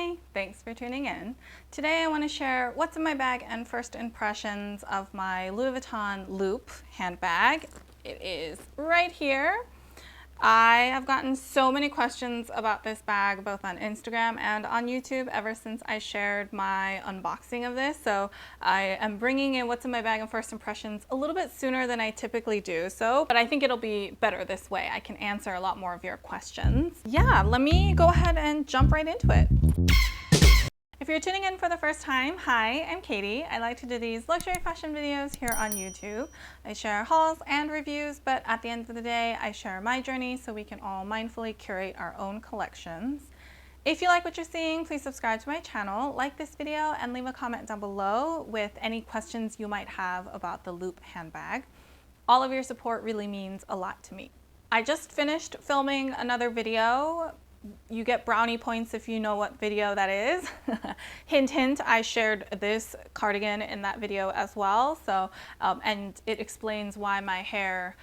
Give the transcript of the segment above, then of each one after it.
Hi, thanks for tuning in. Today I want to share what's in my bag and first impressions of my Louis Vuitton Loop handbag. It is right here. I have gotten so many questions about this bag both on Instagram and on YouTube ever since I shared my unboxing of this. So I am bringing in what's in my bag and first impressions a little bit sooner than I typically do. But I think it'll be better this way. I can answer a lot more of your questions. Yeah, let me go ahead and jump right into it. If you're tuning in for the first time, hi, I'm Katie. I like to do these luxury fashion videos here on YouTube. I share hauls and reviews, but at the end of the day, I share my journey so we can all mindfully curate our own collections. If you like what you're seeing, please subscribe to my channel, like this video, and leave a comment down below with any questions you might have about the Loop handbag. All of your support really means a lot to me. I just finished filming another video. You get brownie points if you know what video that is. Hint, hint, I shared this cardigan in that video as well. And it explains why my hair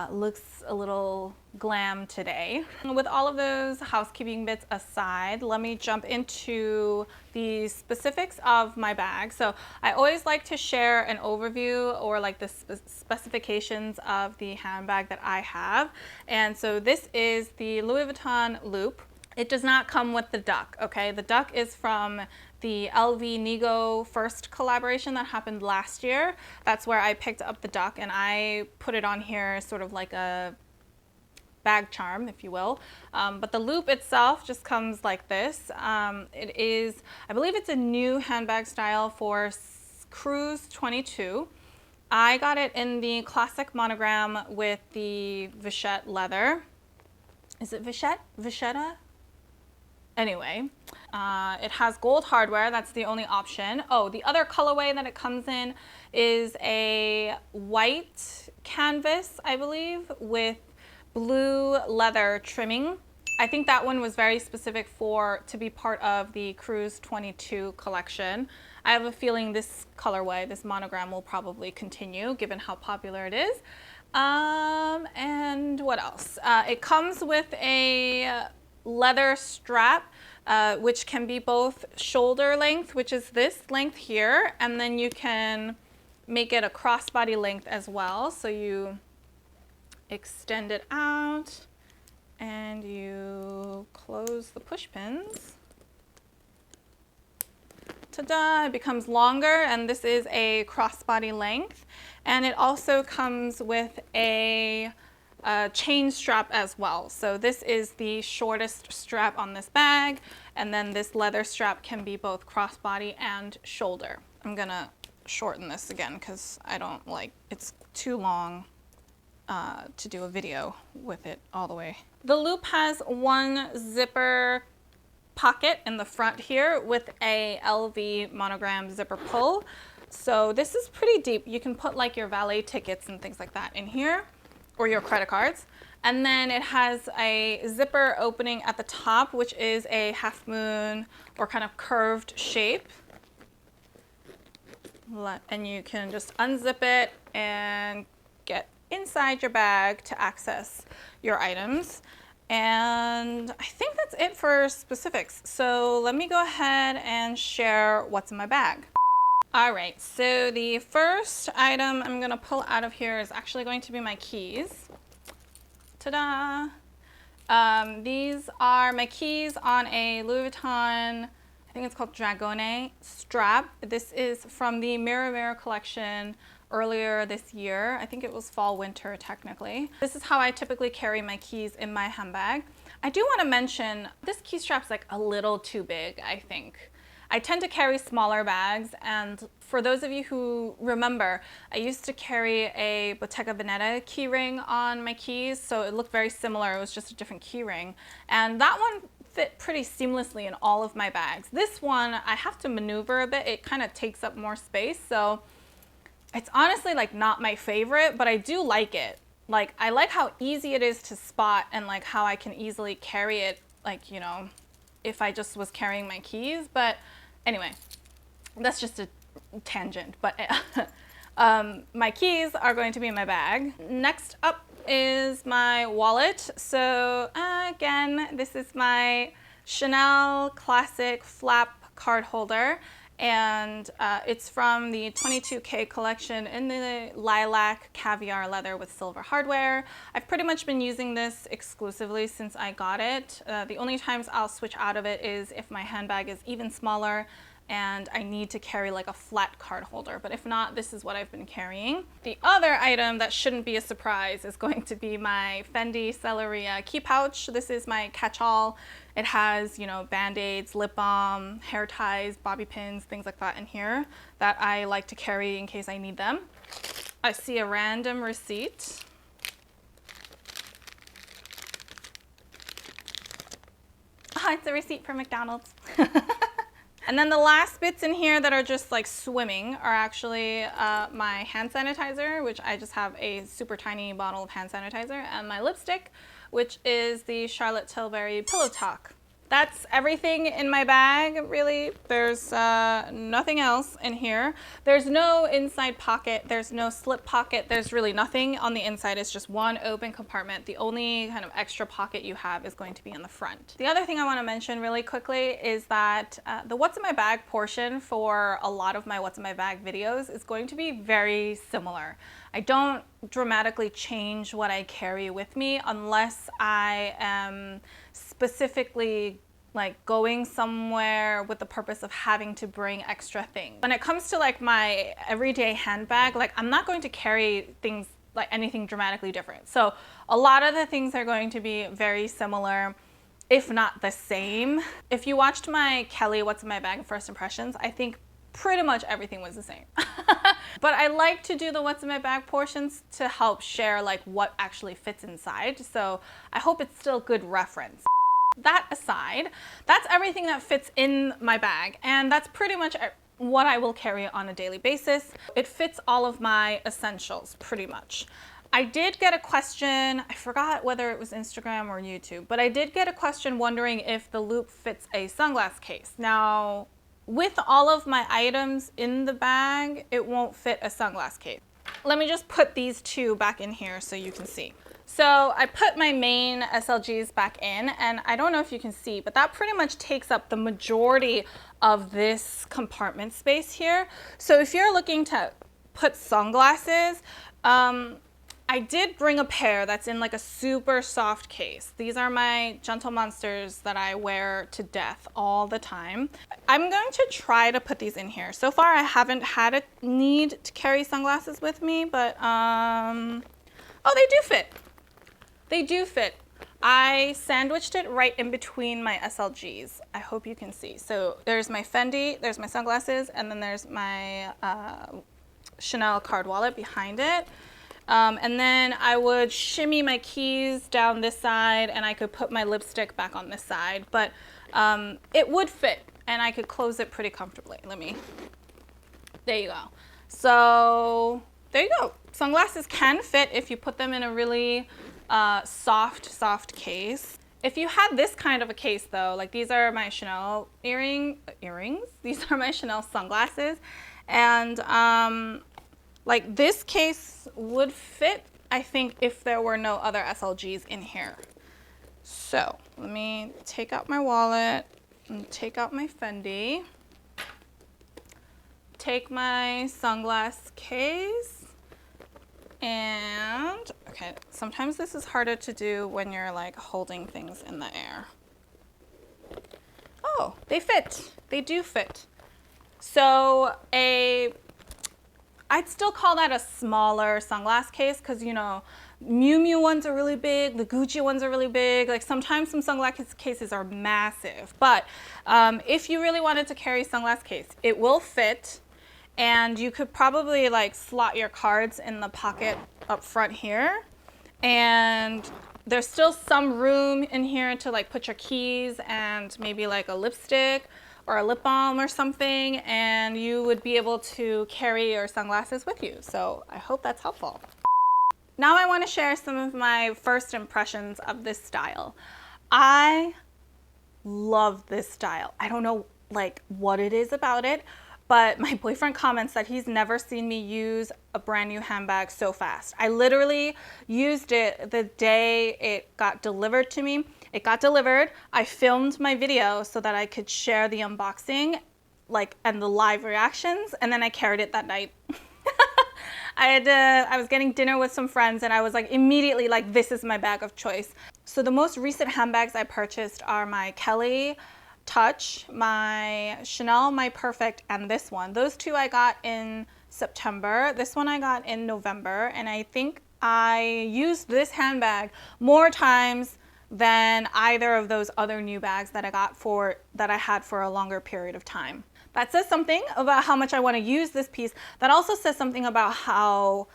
looks a little glam today. With all of those housekeeping bits aside, let me jump into the specifics of my bag. So I always like to share an overview or like the specifications of the handbag that I have. And so this is the Louis Vuitton Loop. It does not come with the duck, okay? The duck is from the LV Nigo first collaboration that happened last year. That's where I picked up the duck and I put it on here sort of like a bag charm, if you will. But the loop itself just comes like this. It is, I believe it's a new handbag style for Cruise 22. I got it in the classic monogram with the Vachette leather. Is it Vachette? Vachetta? Anyway, it has gold hardware. That's the only option. Oh, the other colorway that it comes in is a white canvas, I believe, with blue leather trimming. I think that one was very specific to be part of the Cruise 22 collection. I have a feeling this colorway, this monogram, will probably continue given how popular it is. And what else? It comes with a leather strap, which can be both shoulder length, which is this length here, and then you can make it a crossbody length as well. So you extend it out and you close the push pins. Ta-da! It becomes longer, and this is a crossbody length. And it also comes with a chain strap as well. So this is the shortest strap on this bag, and then this leather strap can be both crossbody and shoulder. I'm gonna shorten this again because I don't like, it's too long to do a video with it all the way. The loop has one zipper pocket in the front here with a LV monogram zipper pull. So this is pretty deep. You can put like your valet tickets and things like that in here, or your credit cards. And then it has a zipper opening at the top, which is a half moon or kind of curved shape. And you can just unzip it and get inside your bag to access your items. And I think that's it for specifics. So let me go ahead and share what's in my bag. All right, so the first item I'm gonna pull out of here is actually going to be my keys. Ta-da! These are my keys on a Louis Vuitton, I think it's called Dragonne strap. This is from the Mirror Mirror collection earlier this year. I think it was fall winter technically. This is how I typically carry my keys in my handbag. I do want to mention this key strap's like a little too big, I think. I tend to carry smaller bags, and for those of you who remember, I used to carry a Bottega Veneta key ring on my keys, so it looked very similar. It was just a different key ring, and that one fit pretty seamlessly in all of my bags. This one, I have to maneuver a bit. It kind of takes up more space, so it's honestly like not my favorite, but I do like it. Like, I like how easy it is to spot and like how I can easily carry it, like, you know, if I just was carrying my keys. But anyway, that's just a tangent, but my keys are going to be in my bag. Next up is my wallet. So again, this is my Chanel classic flap card holder, and it's from the 22K collection in the lilac caviar leather with silver hardware. I've pretty much been using this exclusively since I got it. The only times I'll switch out of it is if my handbag is even smaller and I need to carry like a flat card holder, but if not, this is what I've been carrying. The other item that shouldn't be a surprise is going to be my Fendi Selleria key pouch. This is my catch-all. It has, you know, band-aids, lip balm, hair ties, bobby pins, things like that in here that I like to carry in case I need them. I see a random receipt. Oh, it's a receipt for McDonald's. And then the last bits in here that are just like swimming are actually my hand sanitizer, which I just have a super tiny bottle of hand sanitizer, and my lipstick, which is the Charlotte Tilbury Pillow Talk. That's everything in my bag, really. There's nothing else in here. There's no inside pocket. There's no slip pocket. There's really nothing on the inside. It's just one open compartment. The only kind of extra pocket you have is going to be in the front. The other thing I want to mention really quickly is that the what's in my bag portion for a lot of my what's in my bag videos is going to be very similar. I don't dramatically change what I carry with me unless I am specifically like going somewhere with the purpose of having to bring extra things. When it comes to like my everyday handbag, like I'm not going to carry things like anything dramatically different. So a lot of the things are going to be very similar, if not the same. If you watched my Kelly What's in My Bag First Impressions, I think pretty much everything was the same. But I like to do the what's in my bag portions to help share like what actually fits inside. So I hope it's still good reference. That aside, that's everything that fits in my bag, and that's pretty much what I will carry on a daily basis. It fits all of my essentials pretty much. I did get a question, I forgot whether it was Instagram or YouTube, but I did get a question wondering if the loop fits a sunglass case. Now, with all of my items in the bag, it won't fit a sunglass case. Let me just put these two back in here so you can see. So I put my main SLGs back in, and I don't know if you can see, but that pretty much takes up the majority of this compartment space here. So if you're looking to put sunglasses, I did bring a pair that's in like a super soft case. These are my Gentle Monsters that I wear to death all the time. I'm going to try to put these in here. So far I haven't had a need to carry sunglasses with me, but oh, they do fit. They do fit. I sandwiched it right in between my SLGs. I hope you can see. So there's my Fendi, there's my sunglasses, and then there's my Chanel card wallet behind it. And then I would shimmy my keys down this side, and I could put my lipstick back on this side, but it would fit, and I could close it pretty comfortably. There you go. So there you go. Sunglasses can fit if you put them in a really soft case. If you had this kind of a case though, like these are my Chanel earrings, these are my Chanel sunglasses, and like this case would fit, I think, if there were no other SLGs in here. So let me take out my wallet and take out my Fendi, take my sunglass case, and okay, sometimes this is harder to do when you're like holding things in the air. Oh, they fit. They do fit. So I'd still call that a smaller sunglass case because, you know, Miu Miu ones are really big, the Gucci ones are really big. Like sometimes some sunglass cases are massive. But if you really wanted to carry a sunglass case, it will fit. And you could probably like slot your cards in the pocket up front here. And there's still some room in here to like put your keys and maybe like a lipstick or a lip balm or something, and you would be able to carry your sunglasses with you. So I hope that's helpful. Now I want to share some of my first impressions of this style. I love this style. I don't know like what it is about it, but my boyfriend comments that he's never seen me use a brand new handbag so fast. I literally used it the day it got delivered to me, It got delivered. I filmed my video so that I could share the unboxing, like, and the live reactions, and then I carried it that night. I was getting dinner with some friends, and I was like immediately like, this is my bag of choice. So the most recent handbags I purchased are my Kelly Touch, my Chanel My Perfect, and this one. Those two I got in September. This one I got in November, and I think I used this handbag more times than either of those other new bags that I had for a longer period of time. That says something about how much I want to use this piece. That also says something about how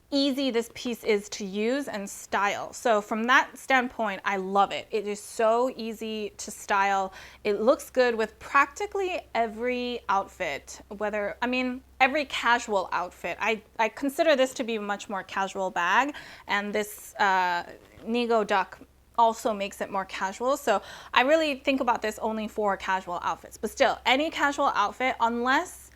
easy this piece is to use and style. So from that standpoint, I love it. It is so easy to style. It looks good with practically every outfit, every casual outfit. I consider this to be a much more casual bag, and this Nego Duck also makes it more casual. So I really think about this only for casual outfits, but still any casual outfit, unless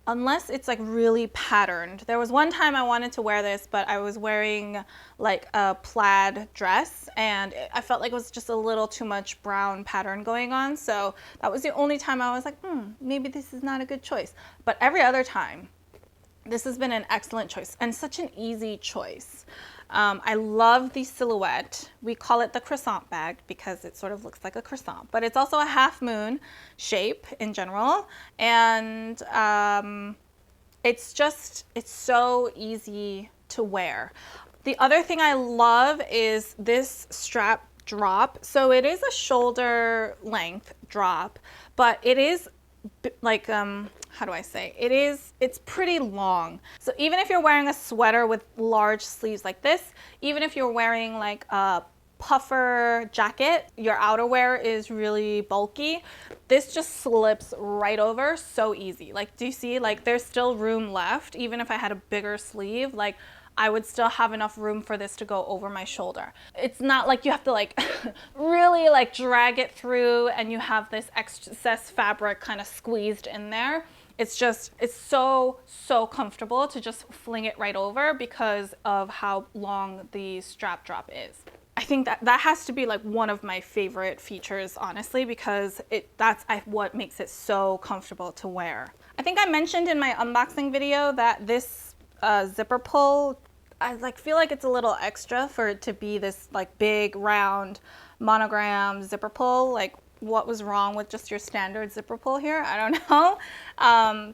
it's like really patterned. There was one time I wanted to wear this, but I was wearing like a plaid dress, and I felt like it was just a little too much brown pattern going on. So that was the only time I was like, maybe this is not a good choice. But every other time, this has been an excellent choice and such an easy choice. I love the silhouette. We call it the croissant bag because it sort of looks like a croissant, but it's also a half moon shape in general. And it's so easy to wear. The other thing I love is this strap drop. So it is a shoulder length drop, but it is like, how do I say? It's pretty long. So even if you're wearing a sweater with large sleeves like this, even if you're wearing like a puffer jacket, your outerwear is really bulky, this just slips right over so easy. Like, do you see, like there's still room left. Even if I had a bigger sleeve, like I would still have enough room for this to go over my shoulder. It's not like you have to like really like drag it through and you have this excess fabric kind of squeezed in there. It's so comfortable to just fling it right over because of how long the strap drop is. I think that has to be like one of my favorite features, honestly, because that's what makes it so comfortable to wear. I think I mentioned in my unboxing video that this zipper pull, I feel like it's a little extra for it to be this like big round monogram zipper pull. Like, what was wrong with just your standard zipper pull here? I don't know.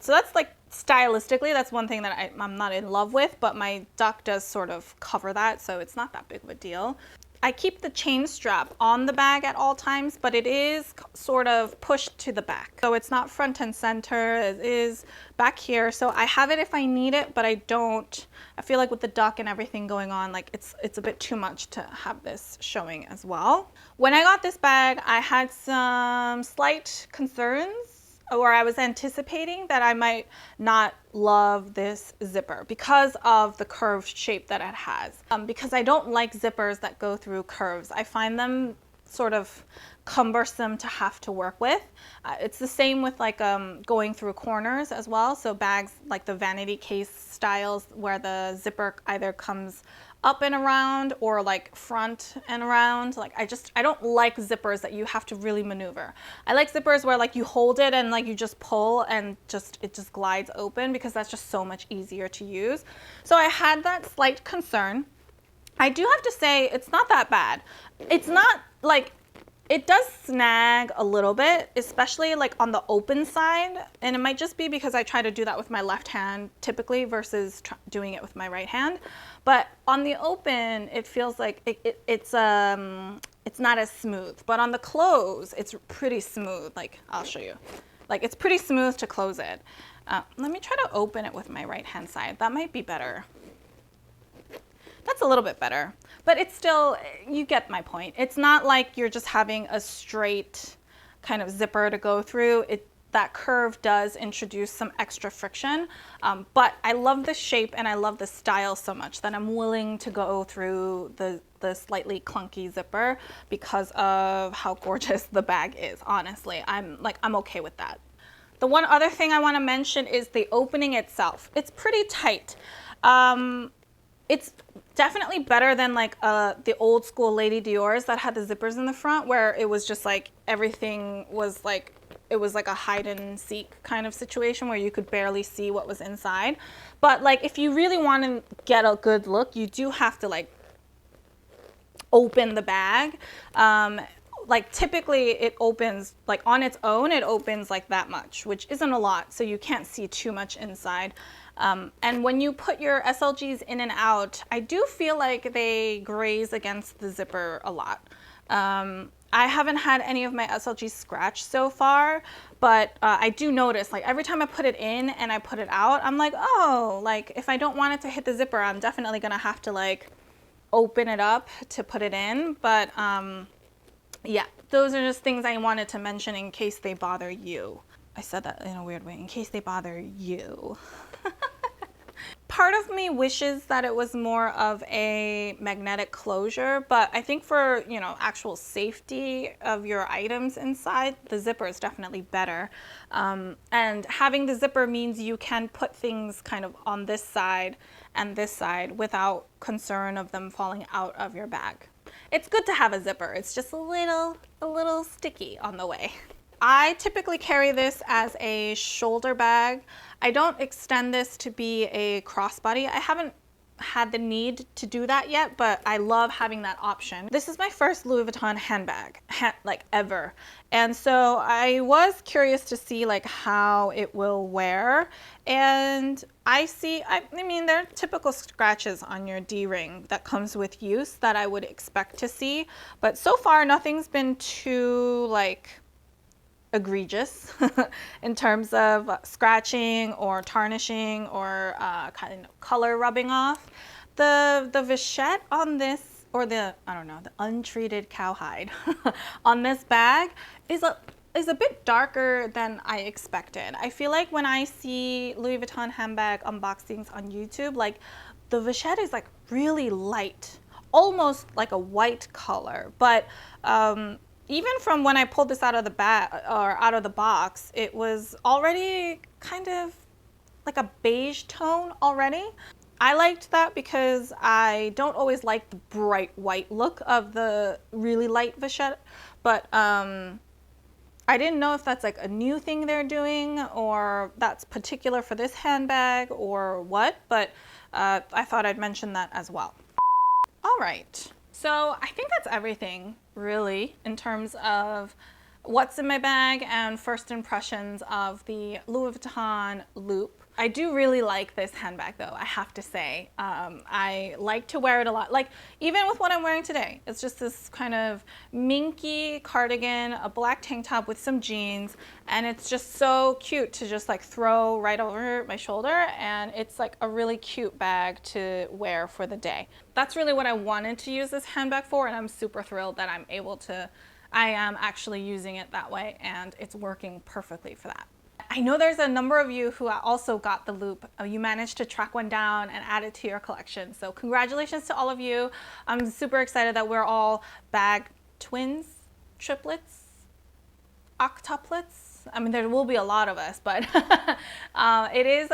So that's like stylistically, that's one thing that I'm not in love with, but my duck does sort of cover that, so it's not that big of a deal. I keep the chain strap on the bag at all times, but it is sort of pushed to the back. So it's not front and center, it is back here. So I have it if I need it, but I don't. I feel like with the duck and everything going on, like it's a bit too much to have this showing as well. When I got this bag, I had some slight concerns, or I was anticipating that I might not love this zipper because of the curved shape that it has. Because I don't like zippers that go through curves. I find them sort of cumbersome to have to work with. It's the same with like going through corners as well. So bags like the vanity case styles where the zipper either comes up and around or like front and around. Like I don't like zippers that you have to really maneuver. I like zippers where like you hold it and like you just pull and it just glides open, because that's just so much easier to use. So I had that slight concern. I do have to say it's not that bad. It's not like, it does snag a little bit, especially like on the open side. And it might just be because I try to do that with my left hand typically versus doing it with my right hand. But on the open, it feels like it's not as smooth. But on the close, it's pretty smooth. Like, I'll show you. Like, it's pretty smooth to close it. Let me try to open it with my right hand side. That might be better. That's a little bit better, but it's still, you get my point. It's not like you're just having a straight kind of zipper to go through. That curve does introduce some extra friction, but I love the shape and I love the style so much that I'm willing to go through the slightly clunky zipper because of how gorgeous the bag is. Honestly, I'm okay with that. The one other thing I want to mention is the opening itself. It's pretty tight. It's Definitely better than like the old school Lady Dior's that had the zippers in the front, where it was just like everything was like, it was like a hide and seek kind of situation where you could barely see what was inside. But like if you really want to get a good look, you do have to like open the bag. Like typically it opens like on its own, it opens like that much, which isn't a lot, so you can't see too much inside. And when you put your SLGs in and out, I do feel like they graze against the zipper a lot. I haven't had any of my SLGs scratch so far, but I do notice like every time I put it in and I put it out, I'm like, oh, like if I don't want it to hit the zipper, I'm definitely gonna have to like open it up to put it in. But yeah, those are just things I wanted to mention in case they bother you. I said that in a weird way, in case they bother you. Part of me wishes that it was more of a magnetic closure, but I think for, you know, actual safety of your items inside, the zipper is definitely better. And having the zipper means you can put things kind of on this side and this side without concern of them falling out of your bag. It's good to have a zipper. It's just a little sticky on the way. I typically carry this as a shoulder bag. I don't extend this to be a crossbody. I haven't had the need to do that yet, but I love having that option. This is my first Louis Vuitton handbag, like ever. And so I was curious to see like how it will wear. And I mean, there are typical scratches on your D-ring that comes with use that I would expect to see. But so far, nothing's been too like egregious in terms of scratching or tarnishing or kind of color rubbing off. The vachette on this, or the, I don't know, the untreated cowhide on this bag is a bit darker than I expected. I feel like when I see Louis Vuitton handbag unboxings on YouTube, like the vachette is like really light, almost like a white color, but even from when I pulled this out of the bag or out of the box, it was already kind of like a beige tone already. I liked that because I don't always like the bright white look of the really light vachette, but I didn't know if that's like a new thing they're doing or that's particular for this handbag or what, but I thought I'd mention that as well. All right. So I think that's everything really in terms of what's in my bag and first impressions of the Louis Vuitton loop. I do really like this handbag though, I have to say. I like to wear it a lot, like even with what I'm wearing today. It's just this kind of minky cardigan, a black tank top with some jeans, and it's just so cute to just like throw right over my shoulder, and it's like a really cute bag to wear for the day. That's really what I wanted to use this handbag for, and I'm super thrilled that I am actually using it that way, and it's working perfectly for that. I know there's a number of you who also got the loop. You managed to track one down and add it to your collection. So congratulations to all of you. I'm super excited that we're all bag twins, triplets, octuplets. I mean, there will be a lot of us, but it is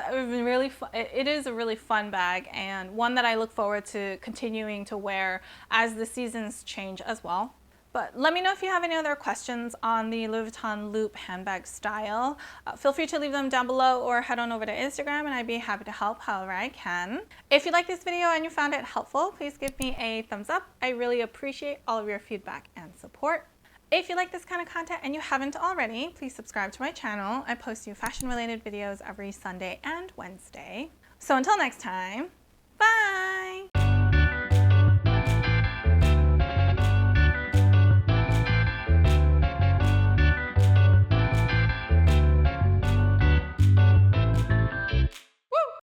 a really fun bag, and one that I look forward to continuing to wear as the seasons change as well. But let me know if you have any other questions on the Louis Vuitton loop handbag style. Feel free to leave them down below or head on over to Instagram, and I'd be happy to help however I can. If you like this video and you found it helpful, please give me a thumbs up. I really appreciate all of your feedback and support. If you like this kind of content and you haven't already, please subscribe to my channel. I post new fashion related videos every Sunday and Wednesday. So until next time,